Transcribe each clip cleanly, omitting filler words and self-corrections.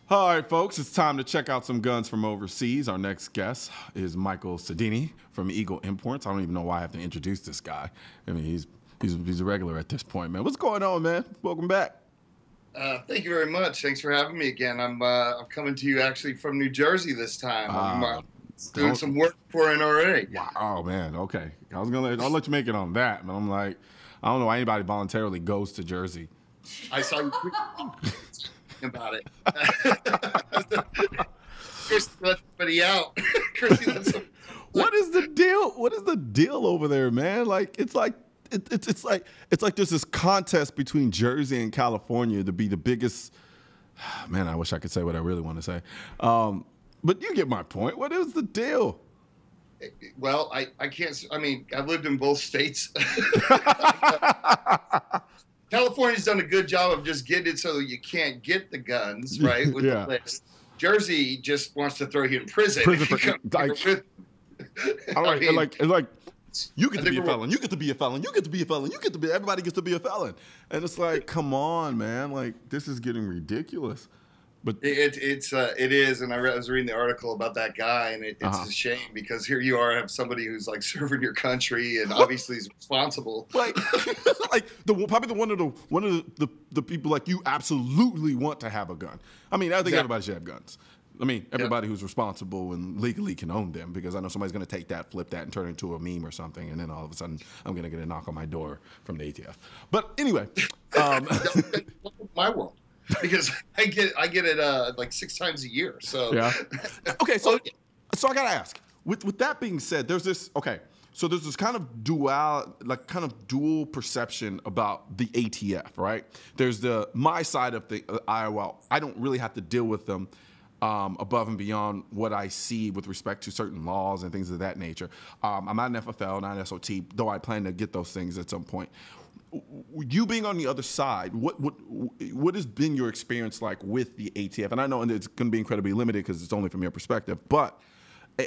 All right, folks, it's time to check out some guns from overseas. Our next guest is Michael Sedini from Eagle Imports. I don't even know why I have to introduce this guy. I mean, he's a regular at this point, man. What's going on, man? Welcome back. Thank you very much. Thanks for having me again. I'm coming to you actually from New Jersey this time. I'm doing some work for NRA. Wow, oh man, okay. I'll let you make it on that, but I'm like, I don't know why anybody voluntarily goes to Jersey. I saw you about it. Chris let somebody out. What is the deal? What is the deal over there, man? Like it's like there's this contest between Jersey and California to be the biggest. Man, I wish I could say what I really want to say, but you get my point. What is the deal? Well, I can't. I mean, I've lived in both states. California's done a good job of just getting it so you can't get the guns, right? With the list. Jersey just wants to throw you in prison. Like you get to be a felon. You get to be a felon. You get to be a felon. You get to be. Everybody gets to be a felon. And it's like, come on, man. Like this is getting ridiculous. But it is, and I was reading the article about that guy, and it's a shame because here you are, have somebody who's like serving your country and obviously is responsible. Like, probably one of the people like you absolutely want to have a gun. I mean, I think everybody should have guns. I mean, everybody who's responsible and legally can own them, because I know somebody's going to take that, flip that, and turn it into a meme or something, and then all of a sudden I'm going to get a knock on my door from the ATF. But anyway, my world. Because I get it like 6 times a year. So yeah. Okay, so I gotta ask. With that being said, there's this kind of dual perception about the ATF, right? There's my side of the Iowa. I don't really have to deal with them above and beyond what I see with respect to certain laws and things of that nature. I'm not an FFL, not an SOT, though I plan to get those things at some point. You being on the other side, what has been your experience like with the ATF? And I know it's going to be incredibly limited because it's only from your perspective. But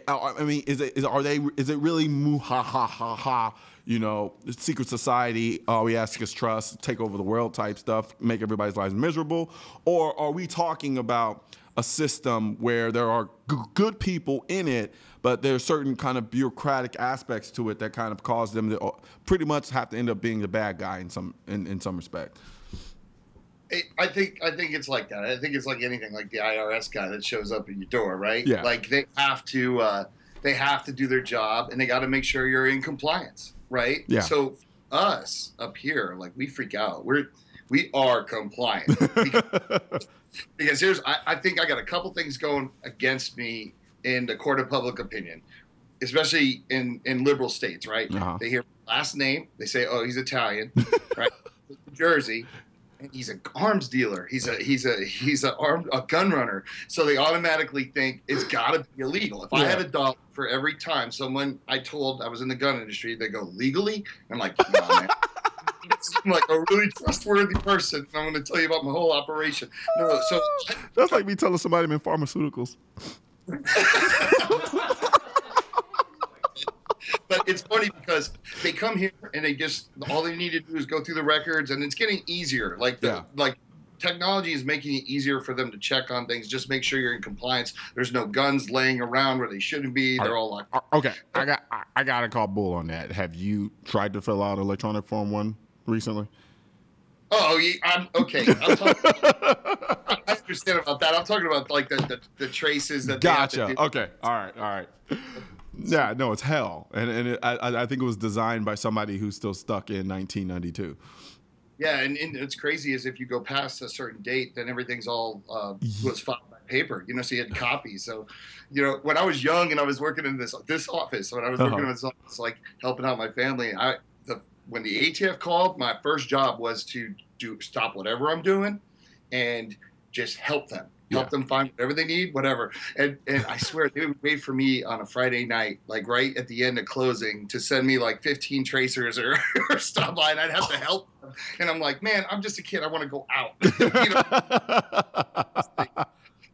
I mean, is it really muhahaha? You know, secret society? We ask us trust, take over the world type stuff, make everybody's lives miserable, or are we talking about a system where there are good people in it, but there's certain kind of bureaucratic aspects to it that kind of cause them to pretty much have to end up being the bad guy in some respect? I think it's like that. I think it's like anything, like the IRS guy that shows up at your door, right? Yeah. Like they have to do their job, and they got to make sure you're in compliance, right? Yeah. So us up here, like we freak out. We are compliant because I think I got a couple things going against me in the court of public opinion, especially in liberal states, right? They hear last name, they say, "Oh, he's Italian," right? Jersey, and he's an arms dealer. He's a gun runner. So they automatically think it's got to be illegal. If I had $1 for every time someone I told I was in the gun industry, they go legally. I'm like, no, man. I'm like a really trustworthy person. I'm going to tell you about my whole operation. No, so that's like me telling somebody I'm in pharmaceuticals. But it's funny because they come here and all they need to do is go through the records, and it's getting easier. Like technology is making it easier for them to check on things. Just make sure you're in compliance. There's no guns laying around where they shouldn't be. They're all locked. Okay, I got to call bull on that. Have you tried to fill out electronic form 1 recently? Oh, yeah, okay. I understand about that. I'm talking about like the traces that. Gotcha. They have to do. Okay. All right. Yeah, no, it's hell, and I think it was designed by somebody who's still stuck in 1992. Yeah, and it's crazy is if you go past a certain date, then everything's all was filed by paper. You know, so you had copies. So, you know, when I was young and I was working in this office, when I was working in this office, like helping out my family, when the ATF called, my first job was to stop whatever I'm doing and just help them. Help them find whatever they need, whatever. And I swear, they would wait for me on a Friday night, like right at the end of closing, to send me like 15 tracers or stuff by, and I'd have to help them. And I'm like, man, I'm just a kid. I want to go out.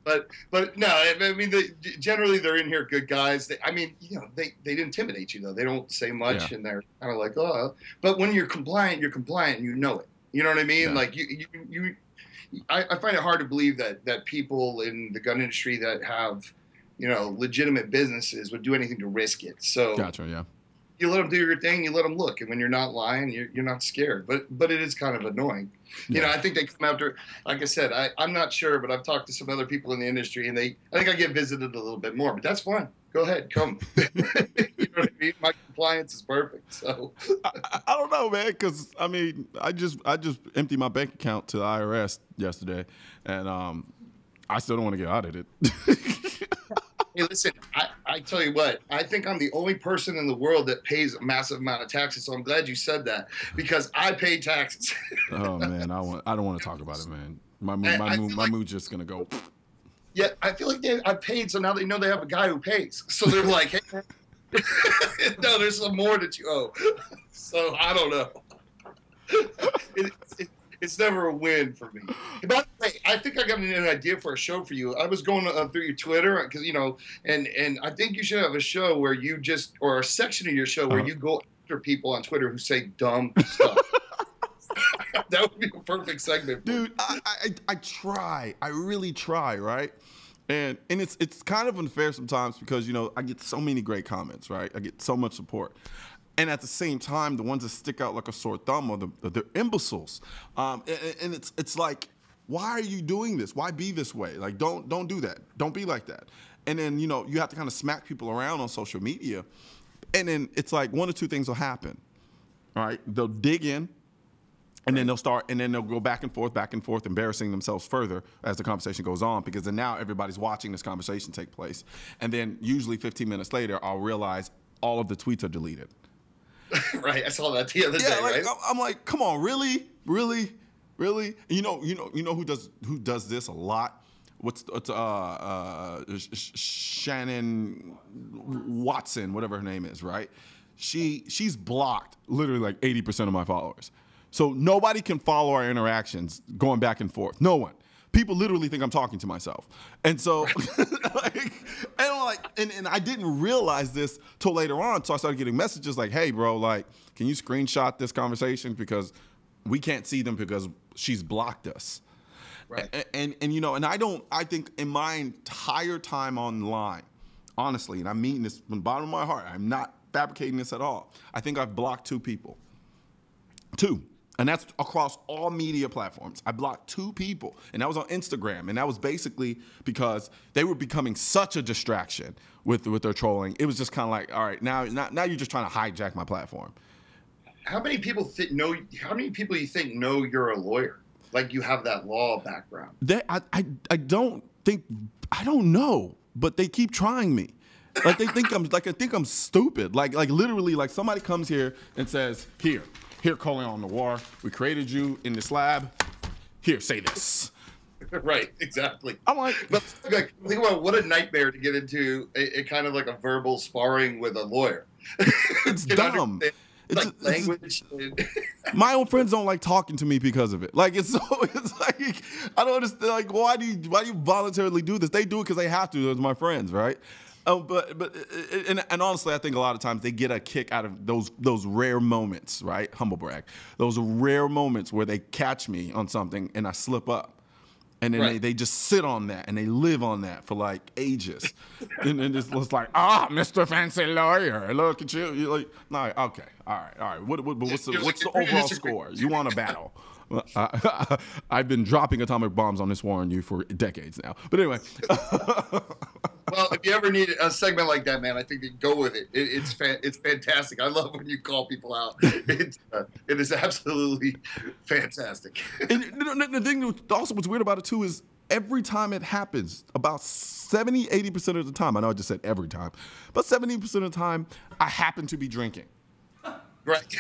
But no, I mean, generally they're in here good guys. They intimidate you, though. They don't say much, and they're kind of like, oh. But when you're compliant, you know it. You know what I mean? Yeah. Like, I find it hard to believe that people in the gun industry that have, legitimate businesses would do anything to risk it. So gotcha, yeah. You let them do your thing, you let them look, and when you're not lying, you're not scared. But it is kind of annoying. Yeah. I think they come after. Like I said, I'm not sure, but I've talked to some other people in the industry, and I think I get visited a little bit more. But that's fine. Go ahead, come. You know what I mean? My compliance is perfect. So I don't know, man, because I mean, I just emptied my bank account to the IRS yesterday, and I still don't want to get audited. Hey, listen, I tell you what, I think I'm the only person in the world that pays a massive amount of taxes. So I'm glad you said that, because I pay taxes. Oh man, I don't want to talk about it, man. My mood's just gonna go. Yeah, I feel like I paid, so now they know they have a guy who pays. So they're like, hey, no, there's some more that you owe. So I don't know. It's never a win for me. But I think I got an idea for a show for you. I was going through your Twitter, because and I think you should have a show where you or a section of your show where you go after people on Twitter who say dumb stuff. That would be a perfect segment. Dude, I try. I really try, right? And it's kind of unfair sometimes because, I get so many great comments, right? I get so much support. And at the same time, the ones that stick out like a sore thumb are they're imbeciles. And it's like, why are you doing this? Why be this way? Like, don't do that. Don't be like that. And then, you have to kind of smack people around on social media. And then it's like one or two things will happen, right? They'll dig in. And then they'll go back and forth, embarrassing themselves further as the conversation goes on, because then now everybody's watching this conversation take place. And then usually 15 minutes later, I'll realize all of the tweets are deleted. Right, I saw that the other day. Like, right? I'm like, come on, really? You know who does this a lot? What's Shannon Watson, whatever her name is, right? She's blocked literally like 80% of my followers. So nobody can follow our interactions going back and forth. No one. People literally think I'm talking to myself. And so, and I didn't realize this till later on. So I started getting messages like, hey, bro, like, can you screenshot this conversation? Because we can't see them because she's blocked us. Right. And I think in my entire time online, honestly, and I mean this from the bottom of my heart, I'm not fabricating this at all. I think I've blocked 2 people. 2. And that's across all media platforms. I blocked 2 people, and that was on Instagram. And that was basically because they were becoming such a distraction with their trolling. It was just kind of like, all right, now you're just trying to hijack my platform. How many people How many people you think know you're a lawyer? Like you have that law background? I don't know, but they keep trying me. Like they think I'm stupid. Like literally, like somebody comes here and says, Here, Colin on the war. We created you in this lab. Here, say this. Right, exactly. I'm like, but think about what a nightmare to get into a kind of like a verbal sparring with a lawyer. It's dumb. It's like language. My own friends don't like talking to me because of it. Like it's like I don't understand. Like why do you voluntarily do this? They do it because they have to. Those are my friends, right? But honestly, I think a lot of times they get a kick out of those rare moments, right? Humble brag. Those rare moments where they catch me on something and I slip up. And then they just sit on that and they live on that for like ages. And it's like, Mr. Fancy Lawyer, look at you. You're like, no, okay, all right. What's the overall score? You want a battle? I've been dropping atomic bombs on this war on you for decades now. But anyway. Well, if you ever need a segment like that, man, I think you go with it. It's fantastic. I love when you call people out. It is absolutely fantastic. And the thing also what's weird about it too is every time it happens, about 70-80% of the time, I know I just said every time, but 70% of the time, I happen to be drinking. Right.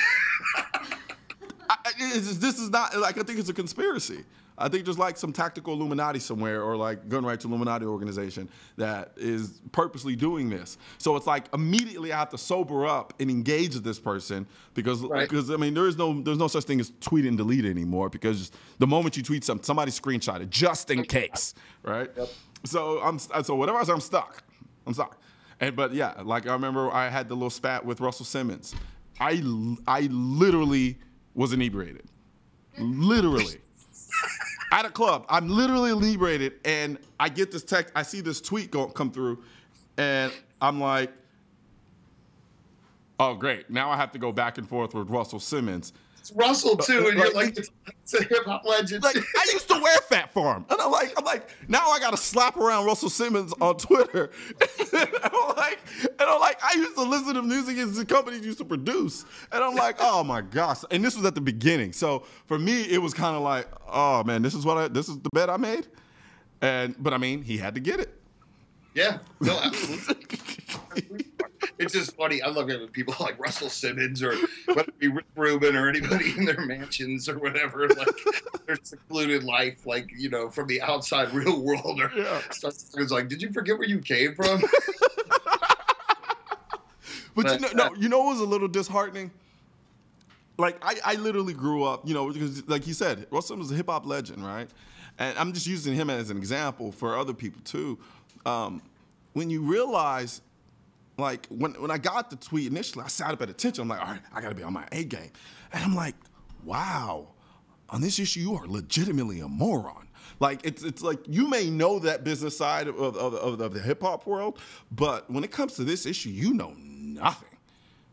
This is not like I think it's a conspiracy. I think there's like some tactical Illuminati somewhere or like gun rights Illuminati organization that is purposely doing this. So it's like immediately I have to sober up and engage with this person because I mean there's no such thing as tweet and delete anymore because the moment you tweet something, somebody screenshot it just in case, right? Yep. So whatever I say, I'm stuck. But yeah, like I remember I had the little spat with Russell Simmons. I literally was inebriated. Literally. at a club. I'm literally inebriated, and I get this text. I see this tweet come through, and I'm like, oh, great. Now I have to go back and forth with Russell Simmons. It's Russell, too, and you're like, it's a hip-hop legend. Like, I used to wear Fat Farm. And I'm like, now I got to slap around Russell Simmons on Twitter. and I'm like, I used to listen to music as the companies used to produce. And I'm like, oh, my gosh. And this was at the beginning. So for me, it was kind of like, oh, man, this is the bet I made. But, I mean, he had to get it. Yeah. No, absolutely. It's just funny. I look at people like Russell Simmons or whether it be Rick Rubin or anybody in their mansions or whatever, like their secluded life, like, you know, from the outside real world. Or it's like, did you forget where you came from? But you know what was a little disheartening? Like, I literally grew up, you know, because like you said, Russell Simmons was a hip-hop legend, right? And I'm just using him as an example for other people, too. When you realize, like, when I got the tweet initially, I sat up at attention. I'm like, all right, I got to be on my A game. And I'm like, wow, on this issue, you are legitimately a moron. Like, it's like you may know that business side of the hip-hop world, but when it comes to this issue, you know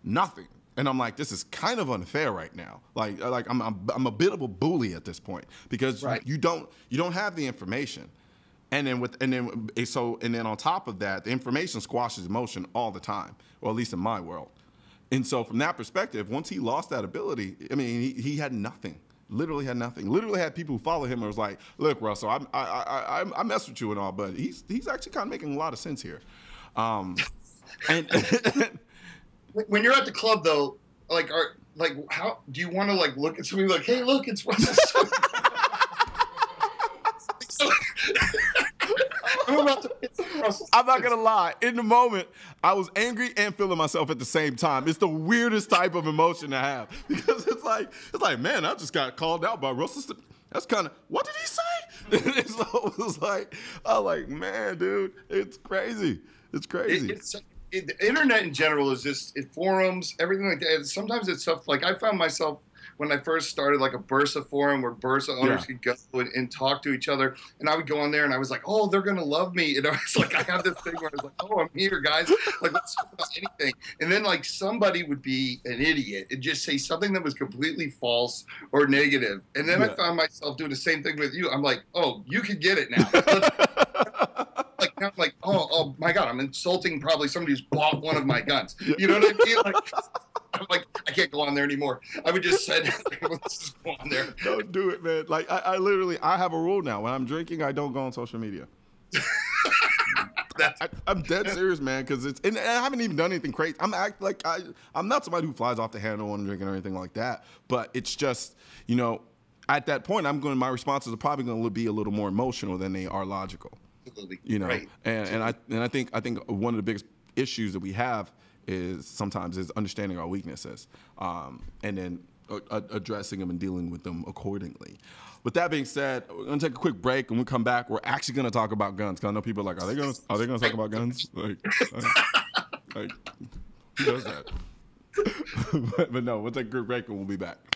nothing. And I'm like, this is kind of unfair right now. Like I'm a bit of a bully at this point because you don't have the information. And then on top of that, the information squashes emotion all the time, or at least in my world. And so from that perspective, once he lost that ability, I mean, he had nothing. Literally had nothing. Literally had people who follow him and was like, look, Russell, I mess with you and all, but he's actually kind of making a lot of sense here. And when you're at the club though, how do you want to like look at somebody like, hey, look, it's Russell. I'm not gonna lie. In the moment, I was angry and feeling myself at the same time. It's the weirdest type of emotion to have because it's like, man, I just got called out by Russell. That's kind of, what did he say? And so it was like, I'm like, man, dude, it's crazy. It's crazy. The internet in general is just forums, everything like that. Sometimes it's stuff like I found myself when I first started like a Bursa forum where Bursa owners could go and talk to each other. And I would go on there and I was like, oh, they're going to love me. And I was like, I have this thing where I was like, oh, I'm here, guys. Like, let's talk about anything. And then like somebody would be an idiot and just say something that was completely false or negative. And then I found myself doing the same thing with you. I'm like, oh, you can get it now. I'm like, oh my God, I'm insulting probably somebody who's bought one of my guns. You know what I mean? Like, I'm like, I can't go on there anymore. I would just say, let's just go on there. Don't do it, man. Like, I literally have a rule now. When I'm drinking, I don't go on social media. I'm dead serious, man, because and I haven't even done anything crazy. I'm not somebody who flies off the handle when I'm drinking or anything like that. But it's just, you know, at that point, my responses are probably going to be a little more emotional than they are logical. You know, and I think one of the biggest issues that we have is sometimes understanding our weaknesses, and then addressing them and dealing with them accordingly. With that being said, we're gonna take a quick break, and when we come back, we're actually gonna talk about guns. Cause I know people are like, are they gonna talk about guns? Like who does that? but no, we'll take a quick break, and we'll be back.